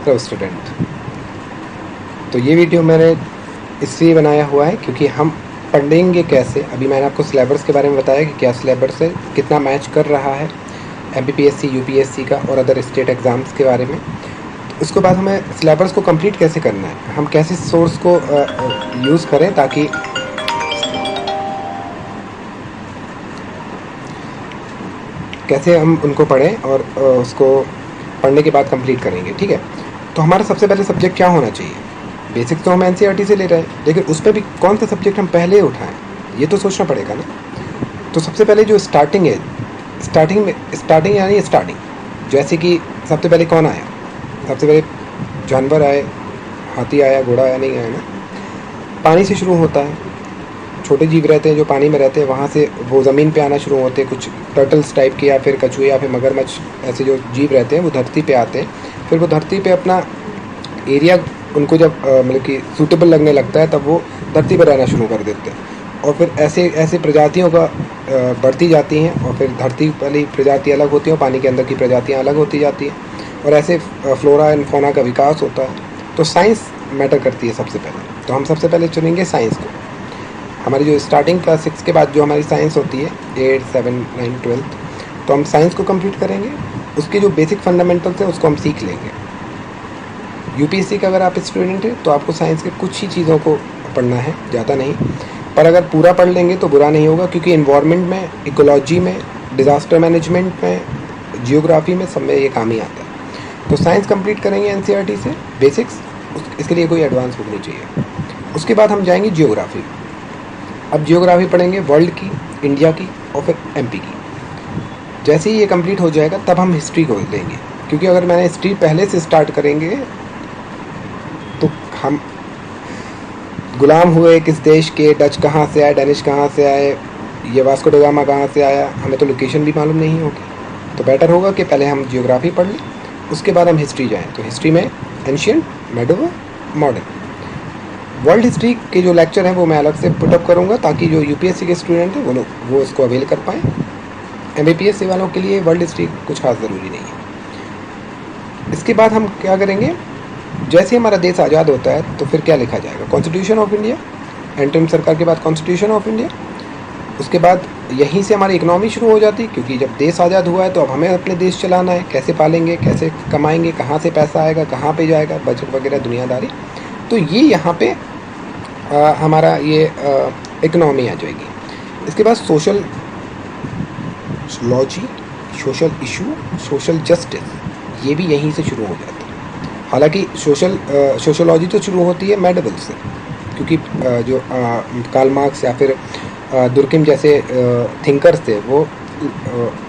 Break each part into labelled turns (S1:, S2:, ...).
S1: Hello student. तो ये video मैंने इसलिए बनाया हुआ है क्योंकि हम पढ़ेंगे कैसे। अभी मैंने आपको सिलेबस के बारे में बताया कि क्या सिलेबस है, कितना मैच कर रहा है एमपीपीएससी, यूपीएससी का और अदर स्टेट एग्ज़ाम्स के बारे में। तो उसके बाद हमें सिलेबस को कंप्लीट कैसे करना है, हम कैसे सोर्स को यूज़ करें ताकि कैसे हम उनको पढ़ें और उसको पढ़ने के बाद कंप्लीट करेंगे। ठीक है, तो हमारा सबसे पहले सब्जेक्ट क्या होना चाहिए। बेसिक तो हम एनसीईआरटी से ले रहे हैं, लेकिन उस पर भी कौन सा सब्जेक्ट हम पहले उठाएं, ये तो सोचना पड़ेगा ना। तो सबसे पहले जो स्टार्टिंग है, स्टार्टिंग यानी स्टार्टिंग, जैसे कि सबसे पहले कौन आया, सबसे पहले जानवर आए, हाथी आया, घोड़ा आया, नहीं आया ना। पानी से शुरू होता है, छोटे जीव रहते हैं जो पानी में रहते हैं, वहाँ से वो ज़मीन पे आना शुरू होते हैं। कुछ टर्टल्स टाइप के या फिर कछुए या फिर मगरमच्छ ऐसे जो जीव रहते हैं वो धरती पे आते हैं। फिर वो धरती पे अपना एरिया उनको जब मतलब कि सूटेबल लगने लगता है तब वो धरती पर रहना शुरू कर देते हैं। और फिर ऐसे ऐसे प्रजातियों का बढ़ती जाती हैं और फिर धरती वाली प्रजाति अलग होती है और पानी के अंदर की प्रजातियाँ अलग होती जाती हैं और ऐसे फ्लोरा एंड फौना का विकास होता है। तो साइंस मैटर करती है सबसे पहले, तो हम सबसे पहले चुनेंगे साइंस को। हमारी जो स्टार्टिंग क्लास 6 के बाद जो हमारी साइंस होती है 8, 7, 9, 12, तो हम साइंस को कंप्लीट करेंगे। उसके जो बेसिक फंडामेंटल्स हैं उसको हम सीख लेंगे। यूपीएससी का अगर आप स्टूडेंट हैं तो आपको साइंस के कुछ ही चीज़ों को पढ़ना है, ज़्यादा नहीं। पर अगर पूरा पढ़ लेंगे तो बुरा नहीं होगा, क्योंकि इन्वायरमेंट में, इकोलॉजी में, डिज़ास्टर मैनेजमेंट में, जियोग्राफी में, सब में ये काम ही आता है। तो साइंस कंप्लीट करेंगे एनसीईआरटी से बेसिक्स, इसके लिए कोई एडवांस बुक नहीं चाहिए। उसके बाद हम जाएंगे जियोग्राफी। अब जियोग्राफी पढ़ेंगे वर्ल्ड की, इंडिया की और फिर एमपी की। जैसे ही ये कंप्लीट हो जाएगा तब हम हिस्ट्री को लेंगे, क्योंकि अगर मैंने हिस्ट्री पहले से स्टार्ट करेंगे तो हम गुलाम हुए किस देश के, डच कहाँ से आए, डेनिश कहाँ से आए, ये वास्को ड गामा कहाँ से आया, हमें तो लोकेशन भी मालूम नहीं होगी। तो बेटर होगा कि पहले हम जियोग्राफी पढ़ लें, उसके बाद हम हिस्ट्री जाएँ। तो हिस्ट्री में एंशियंट, मेडोवर, मॉडर्न। वर्ल्ड हिस्ट्री के जो लेक्चर हैं वो मैं अलग से पुटअप करूँगा ताकि जो यूपीएससी के स्टूडेंट हैं वो लोग वो इसको अवेल कर पाएँ। एमबीपीएससी वालों के लिए वर्ल्ड हिस्ट्री कुछ खास ज़रूरी नहीं है। इसके बाद हम क्या करेंगे, जैसे हमारा देश आज़ाद होता है तो फिर क्या लिखा जाएगा, कॉन्स्टिट्यूशन ऑफ इंडिया। एंटरिम सरकार के बाद कॉन्स्टिट्यूशन ऑफ इंडिया। उसके बाद यहीं से हमारी इकनॉमी शुरू हो जाती है, क्योंकि जब देश आज़ाद हुआ है तो अब हमें अपने देश चलाना है। कैसे पालेंगे, कैसे कमाएंगे, कहाँ से पैसा आएगा, कहाँ पे जाएगा, बजट वगैरह दुनियादारी। तो ये यहाँ पे हमारा ये इकनॉमी आ जाएगी। इसके बाद social logy, social issue, social justice, ये भी यहीं से शुरू हो जाता है। हालांकि सोशलॉजी तो शुरू होती है मेडवल से, क्योंकि जो कार्ल मार्क्स या फिर दुर्किम जैसे थिंकर्स थे वो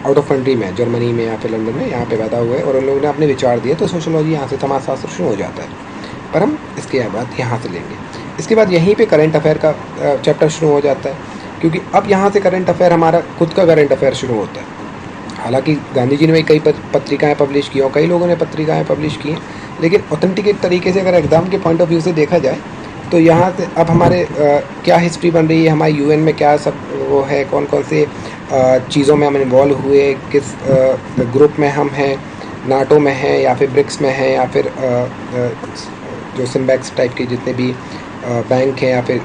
S1: आउट ऑफ कंट्री में, जर्मनी में या फिर लंदन में यहाँ पे पैदा हुए और उन लोगों ने अपने विचार दिए, तो सोशलॉजी यहाँ से समाजशास्त्र शुरू हो जाता है। पर हम इसके बाद यहाँ से लेंगे। इसके बाद यहीं पे करंट अफेयर का चैप्टर शुरू हो जाता है, क्योंकि अब यहाँ से करंट अफेयर, हमारा खुद का करंट अफेयर शुरू होता है। हालांकि गांधी जी ने भी कई पत्रिकाएं पब्लिश की और कई लोगों ने पत्रिकाएं पब्लिश की हैं, लेकिन ऑथेंटिकेट तरीके से अगर एग्ज़ाम के पॉइंट ऑफ व्यू से देखा जाए तो यहाँ से अब हमारे क्या हिस्ट्री बन रही है, हमारे यूएन में क्या सब वो है, कौन कौन से चीज़ों में हम इन्वॉल्व हुए, किस ग्रुप में हम हैं, नाटो में हैं या फिर ब्रिक्स में हैं या फिर जो सिम्बैक्स टाइप के जितने भी बैंक हैं या फिर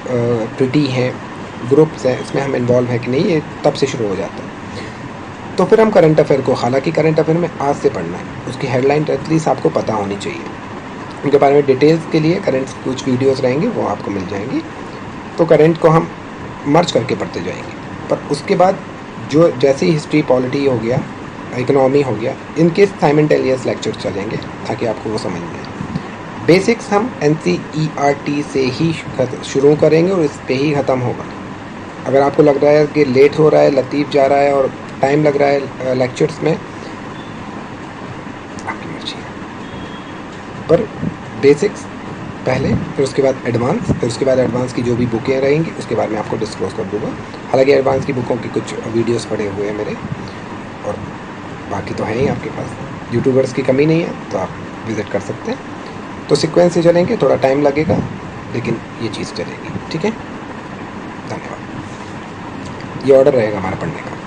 S1: ट्रिटी हैं, ग्रुप्स हैं, इसमें हम इन्वॉल्व हैं कि नहीं, ये तब से शुरू हो जाता है। तो फिर हम करंट अफेयर को, हालांकि करंट अफेयर में आज से पढ़ना है, उसकी हेडलाइन एटलीस्ट आपको पता होनी चाहिए। उनके बारे में डिटेल्स के लिए करंट कुछ वीडियोस रहेंगे वो आपको मिल जाएंगी। तो करंट को हम मर्ज करके पढ़ते जाएंगे। पर उसके बाद जो जैसे ही हिस्ट्री, पॉलिटी हो गया, इकोनॉमी हो गया, इनके साइमल्टेनियस लेक्चर चलेंगे ताकि आपको वो समझ में आए। बेसिक्स हम एनसीईआरटी से ही शुरू करेंगे और इस पे ही ख़त्म होगा। अगर आपको लग रहा है कि लेट हो रहा है, लतीफ़ जा रहा है और टाइम लग रहा है लेक्चर्स में, आपकी मर्जी है। पर बेसिक्स पहले, फिर उसके बाद एडवांस, फिर उसके बाद एडवांस की जो भी बुकें रहेंगी उसके बारे में आपको डिस्क्लोज़ कर दूँगा। हालांकि एडवांस की बुकों की कुछ वीडियोस पड़े हुए हैं मेरे, और बाकी तो है ही आपके पास, यूट्यूबर्स की कमी नहीं है, तो आप विज़िट कर सकते हैं। तो सीक्वेंस से चलेंगे, थोड़ा टाइम लगेगा लेकिन ये चीज़ चलेगी। ठीक है, धन्यवाद। ये ऑर्डर रहेगा हमारा पढ़ने का।